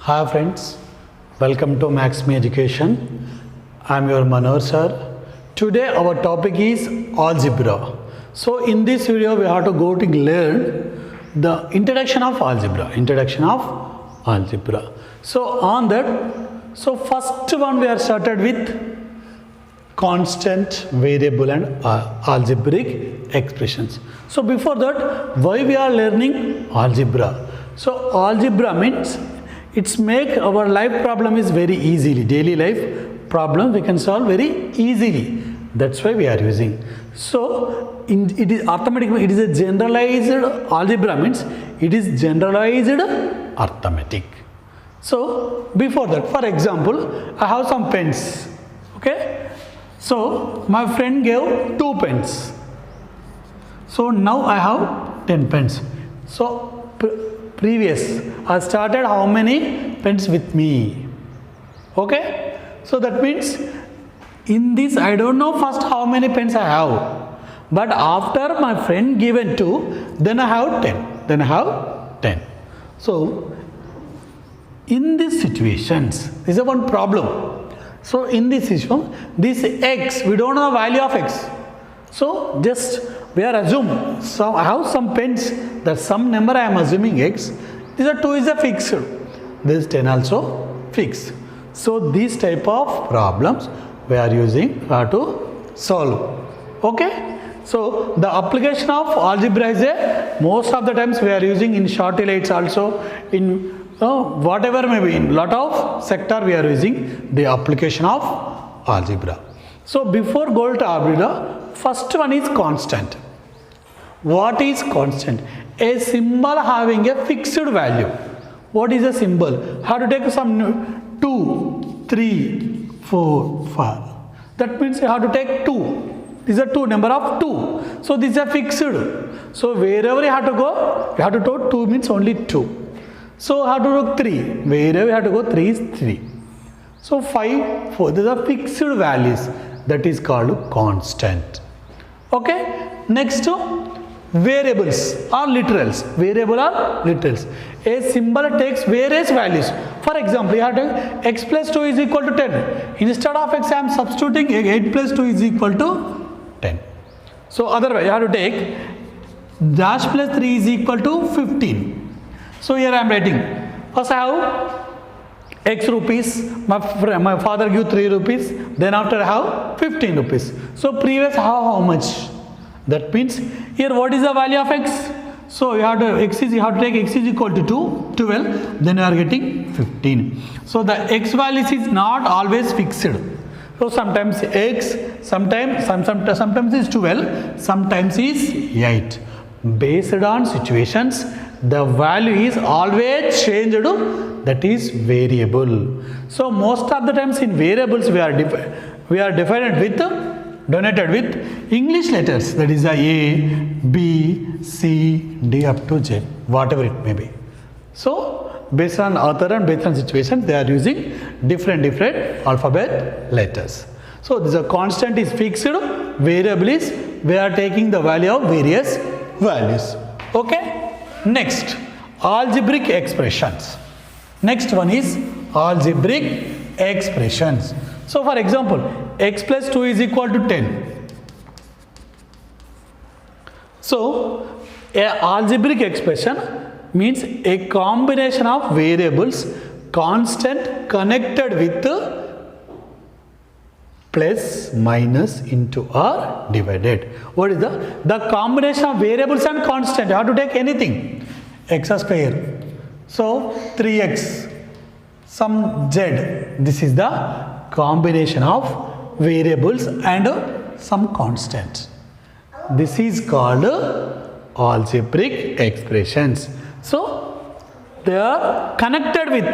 Hi friends, welcome to Max Me Education. I am your Manoj sir. Today our topic is algebra. So in this video we have to go to learn the introduction of algebra. So on that, first one we are started with constant, variable and algebraic expressions. So before that, why we are learning algebra? So algebra means it's make our life problem is very easily, daily life problem we can solve very easily. That's why we are using. So it is arithmetic, it is a generalized algebra means it is generalized arithmetic. So before that, for example, I have some pens. Okay. So my friend gave 2 pens. So now I have 10 pens. So previous I started how many pens with me. Okay. So that means in this I don't know first how many pens I have. But after my friend given 2, then I have 10. So in these situations, this is one problem. So in this situation, this x, we don't know the value of x. So just we are assume, so I have some pens, that some number I am assuming x. These are 2 is a fixed. This 10 also fixed. So these type of problems we are using to solve. Okay. So the application of algebra is most of the times we are using in short elites also, in whatever may be, in lot of sector we are using the application of algebra. So before going to algebra, first one is constant. What is constant? A symbol having a fixed value. What is a symbol? How to take some 2, 3, 4, 5. That means you have to take 2. These are 2, number of 2. So these are fixed. So wherever you have to go, you have to do 2 means only 2. So how to do 3? Wherever you have to go, 3 is 3. So 5, 4. These are fixed values. That is called constant. Okay. Next, variables or literals. Variable or literals. A symbol takes various values. For example, you have to x plus 2 is equal to 10. Instead of x, I am substituting 8 plus 2 is equal to 10. So otherwise, you have to take dash plus 3 is equal to 15. So here I am writing. First I have x rupees. My father give 3 rupees. Then after I have 15 rupees. So previous how much? That means here what is the value of x? So you have to you have to take x is equal to 12. Then you are getting 15. So the x value is not always fixed. So sometimes x, sometimes is 12, sometimes is 8. Based on situations, the value is always changed. That is variable. So most of the times in variables we are denoted with English letters. That is A, B, C, D up to Z, whatever it may be. So based on author and based on situation, they are using different alphabet letters. So this a constant is fixed, variable is we are taking the value of various values. Okay. Next, algebraic expressions. Next one is algebraic expressions. So for example, x plus 2 is equal to 10. So a algebraic expression means a combination of variables, constant connected with plus, minus, into or divided. What is the combination of variables and constant? You have to take anything. X square. So 3x, some z. This is the combination of variables and some constant. This is called algebraic expressions. So they are connected with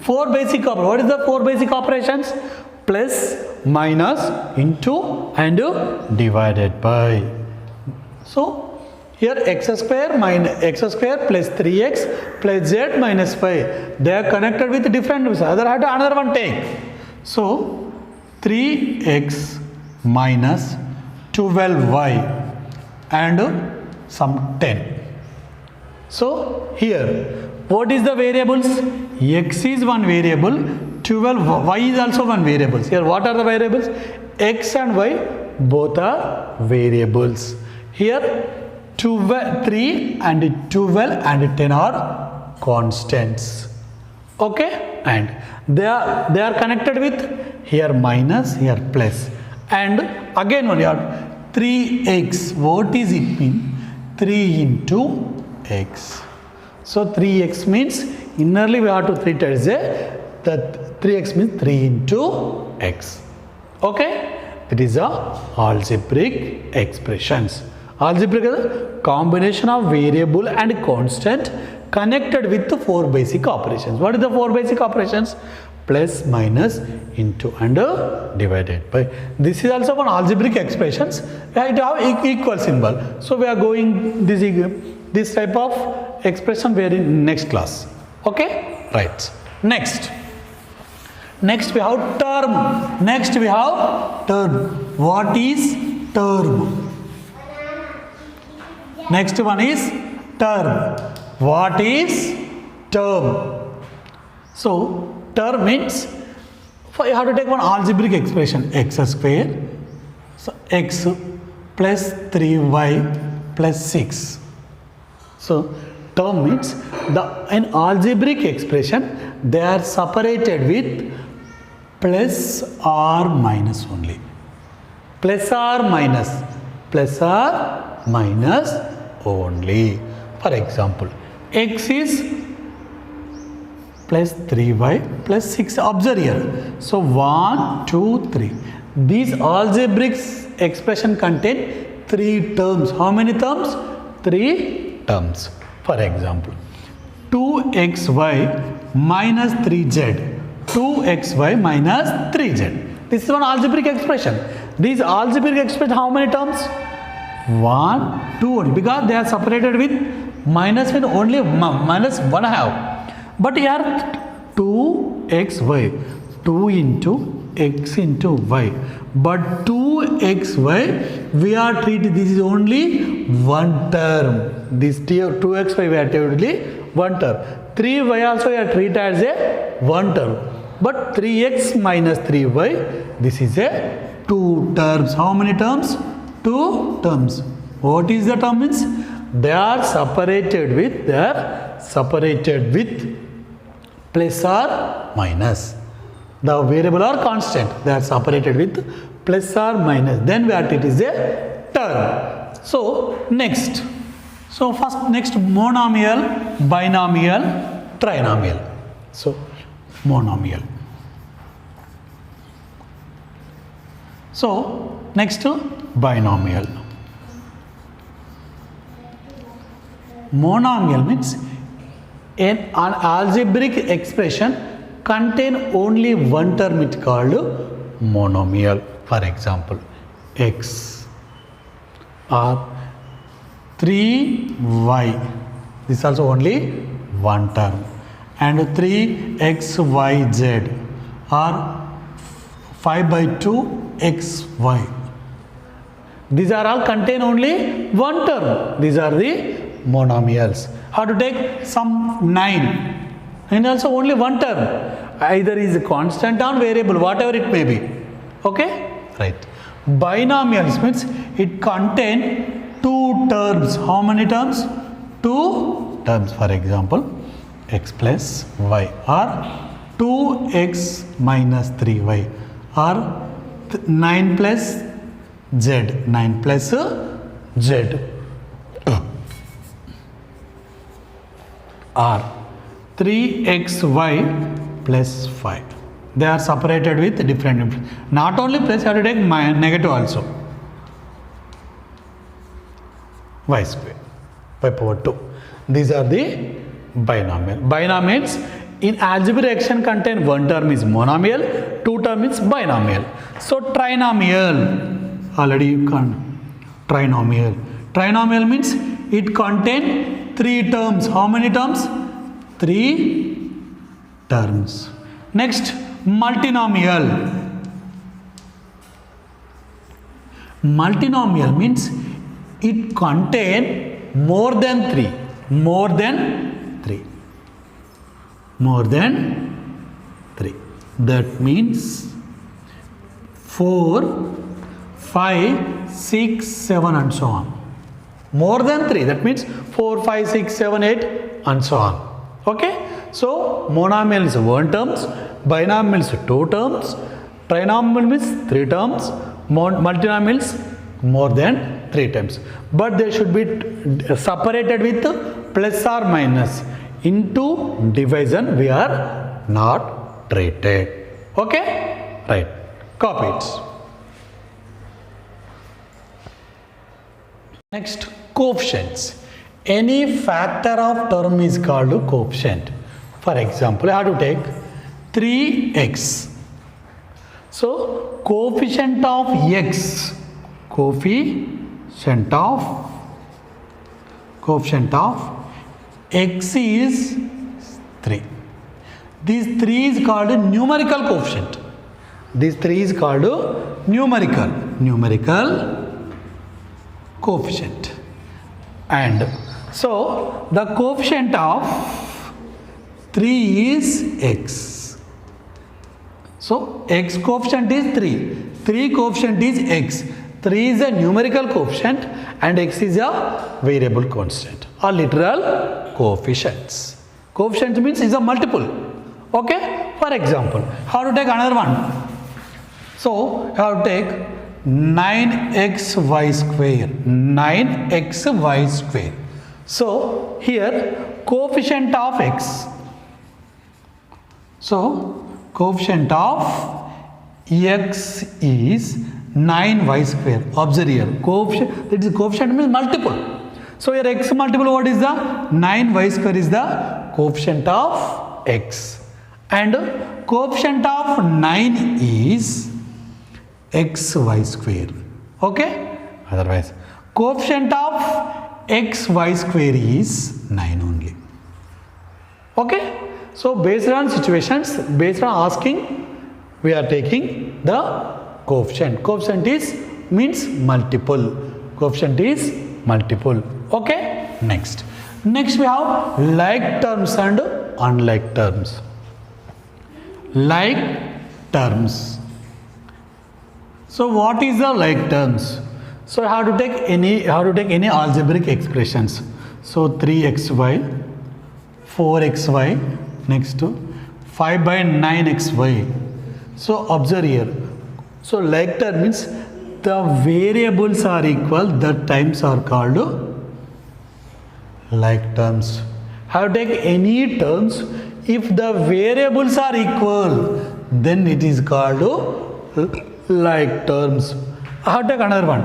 4 basic operations. What is the 4 basic operations? Plus, minus, into and divided by. So here x square plus 3x plus z minus 5. They are connected with different numbers. Another one take. So 3x minus 12y and some 10. So here, what is the variables? X is one variable, 12, y is also one variable. Here, what are the variables? X and y, both are variables. Here, 3 and 12 and 10 are constants. Okay, and they are connected with here minus, here plus, and again one you have 3x. What is it mean? 3 into x. So 3x means innerly we have to treat it as that 3x means 3 into x. Okay, it is a algebraic expressions. Algebraic is a combination of variable and constant connected with the 4 basic operations. What is the 4 basic operations? Plus, minus, into and divided by. This is also one algebraic expressions. It have equal symbol. So we are going this type of expression we are in next class. Okay, right. Next we have term. Next we have term. What is term? Next one is term. What is term? So term means you have to take one algebraic expression, x square, so x plus 3y plus 6. So term means in algebraic expression they are separated with plus or minus only. Plus or minus only. For example, x is plus 3y plus 6. Observe here. So 1, 2, 3. These algebraic expression contain 3 terms. How many terms? 3 terms. For example, 2xy minus 3z. 2xy minus 3z. This is one algebraic expression. These algebraic expression, how many terms? 1, 2 only, because they are separated with minus with only minus 1/2. But here 2xy, 2 into x into y. But 2xy we are treating, this is only one term. This 2xy we are treating only one term. 3y also we are treated as a one term. But 3x minus 3y, this is a 2 terms. How many terms? 2 terms. What is the term means? They are separated with plus or minus. The variable or constant, they are separated with plus or minus. Then what it is a term. So next. So first next monomial, binomial, trinomial. So monomial. So next binomial. Monomial means an algebraic expression contain only one term, it called monomial. For example, x or 3y, this is also only one term, and 3xyz or 5/2xy. These are all contain only one term. These are the monomials. How to take some 9 and also only one term, either is a constant or variable, whatever it may be. Okay, right. Binomials means it contain 2 terms. How many terms? 2 terms. For example, x plus y or 2x minus 3y or 9 plus z, 9 plus z. Or 3xy plus 5. They are separated with different. Not only plus, you have to take negative also. Y square, y power 2. These are the binomial. Binomials in algebraic action contain one term is monomial, 2 term is binomial. So trinomial, already you can trinomial. Trinomial means it contain 3 terms. How many terms? 3 terms. Next, multinomial. Multinomial means it contain more than 3. more than 3. More than 3. That means 4, 5, 6, 7 and so on. More than 3, that means 4, 5, 6, 7, 8 and so on. Okay? So monomial is 1 terms, binomial is 2 terms, trinomial means 3 terms, multinomial is more than 3 times. But they should be separated with plus or minus. Into division we are not treated. Okay? Right. Copy it. Next, coefficients. Any factor of term is called coefficient. For example, I have to take 3x. So, coefficient of x, coefficient of x is 3. This 3 is called numerical coefficient. This 3 is called numerical coefficient. And so the coefficient of 3 is x. So x coefficient is 3. 3 coefficient is x. 3 is a numerical coefficient and x is a variable constant or literal coefficients. Coefficient means is a multiple. Okay? For example, how to take another one? So, how to take 9xy square. 9xy square. So, here coefficient of x. So, coefficient of x is 9y square. Observe here. Coefficient, that is coefficient means multiple. So, here x multiple what is the? 9y square is the coefficient of x. And coefficient of 9 is xy square. Okay? Otherwise, coefficient of xy square is 9 only. Okay? So, based on situations, based on asking, we are taking the coefficient. Coefficient is means multiple. Coefficient is multiple. Okay? Next. Next we have like terms and unlike terms. Like terms. So what is the like terms? So I have to take any algebraic expressions. So 3xy, 4xy, next to 5 by 9xy. So observe here. So like term means the variables are equal, the times are called like terms. Have to take any terms, if the variables are equal, then it is called like terms. I have to take another one.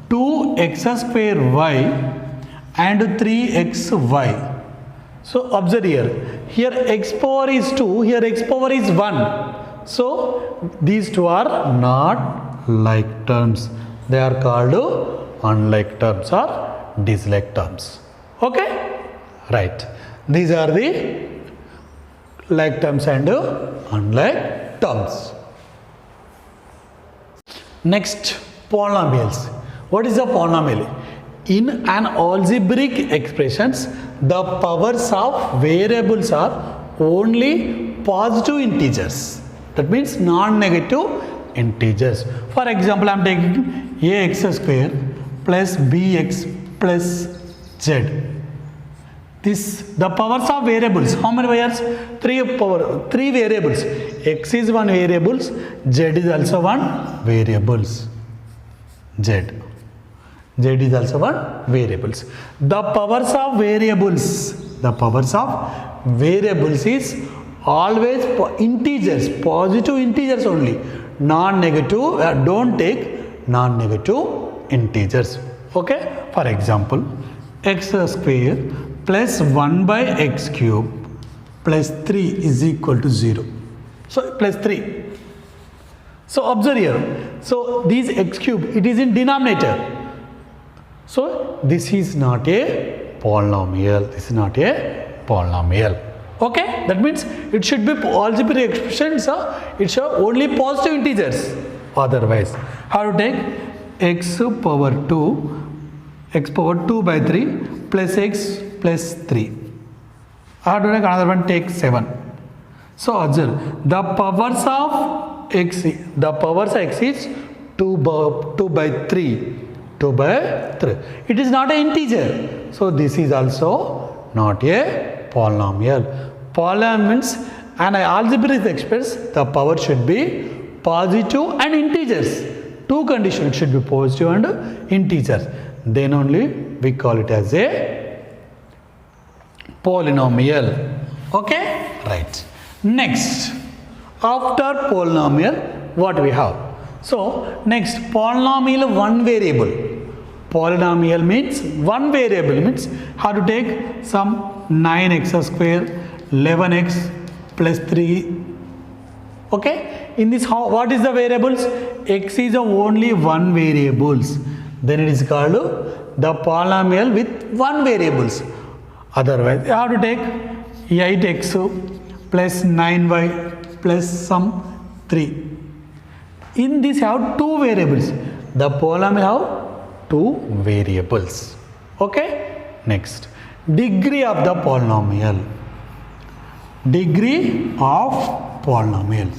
2x square y and 3xy. So observe here. Here x power is 2, here x power is 1. So these two are not like terms. They are called unlike terms or dislike terms. Okay? Right. These are the like terms and unlike terms. Next, polynomials. What is a polynomial? In an algebraic expressions, the powers of variables are only positive integers. That means non-negative integers. For example, I am taking ax square plus bx plus z. The powers of variables. How many variables? 3 variables. X is one variables. Z is also one variables. Z is also one variables. The powers of variables. The powers of variables is always integers, positive integers only. Non-negative, don't take non-negative integers. Okay? For example, x square plus 1 by x cube plus 3 is equal to 0. So, plus 3. So, observe here. So, this x cube, it is in denominator. So, this is not a polynomial. This is not a polynomial. Okay? That means it should be algebraic expressions. It should only positive integers. Otherwise, how to take x power 2 by 3 plus x plus 3. I have to take another one, take 7. So observe, the powers of x is 2 by 3. 2 by 3. It is not an integer. So this is also not a polynomial. Polynomial means an algebraic expression, the power should be positive and integers. Two conditions, should be positive and integers. Then only we call it as a polynomial. Okay? Right. Next, after polynomial, what we have? So, next, polynomial one variable. Polynomial means one variable, means how to take some 9x square, 11x plus 3. Okay? In this, what is the variables? X is only one variables. Then it is called the polynomial with one variables. Otherwise, you have to take 8x plus 9y plus some 3. In this, you have two variables. The polynomial have two variables. Okay? Next, degree of the polynomial. Degree of polynomial.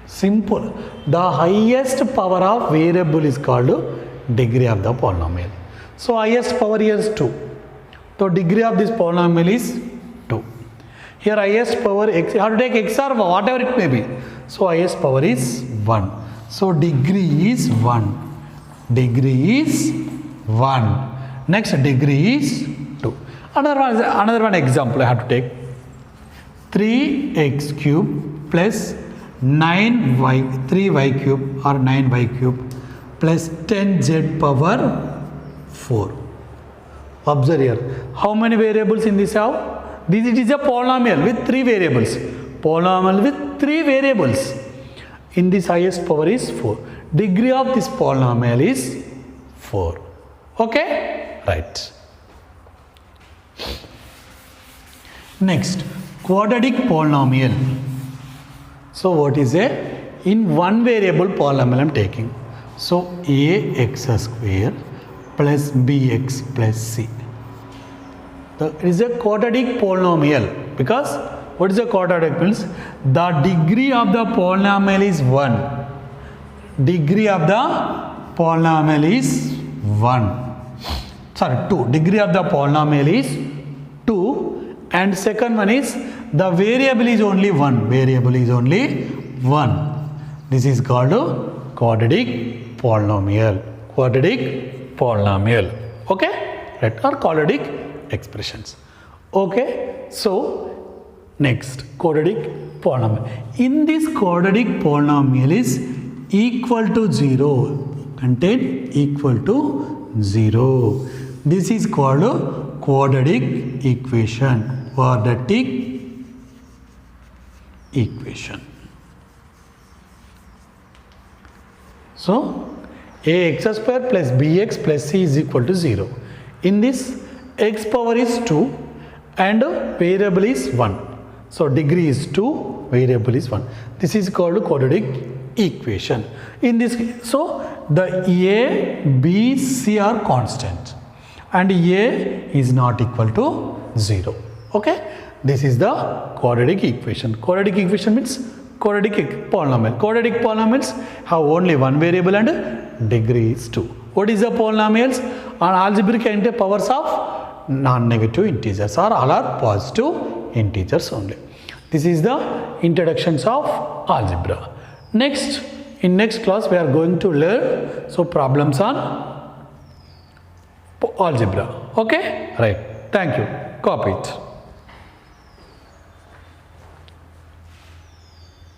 Simple. The highest power of variable is called degree of the polynomial. So highest power here is 2. So degree of this polynomial is 2. Here highest power x, you have to take x or whatever it may be. So highest power is 1. So degree is 1. Degree is 1. Next degree is 2. Another one example I have to take. 3x cube plus 3y cube or 9y cube plus 10z power 4. Observe here. How many variables in this have? This it is a polynomial with 3 variables. Polynomial with 3 variables. In this highest power is 4. Degree of this polynomial is 4. Okay? Right. Next, quadratic polynomial. So what is a? In one variable polynomial I am taking. So ax square plus bx plus c. It is a quadratic polynomial, because what is a quadratic means? The degree of the polynomial is 1. Degree of the polynomial is 2. Degree of the polynomial is 2, and second one is the variable is only 1. Variable is only 1. This is called a quadratic polynomial. Quadratic polynomial. Okay? Right? Or quadratic expressions. Okay? So, next, quadratic polynomial. In this quadratic polynomial is equal to 0. Content equal to 0. This is called a quadratic equation. Quadratic equation. So, ax square plus bx plus c is equal to 0. In this, x power is 2 and variable is 1. So, degree is 2, variable is 1. This is called quadratic equation. In this, so the a, b, c are constant and a is not equal to 0. Okay? This is the quadratic equation. Quadratic equation means quadratic polynomial. Quadratic polynomials have only one variable and degree is 2. What is the polynomials? On algebraic entity, powers of non-negative integers, or all are positive integers only. This is the introductions of algebra. Next, in next class we are going to learn problems on algebra. Okay? Right. Thank you. Copy it.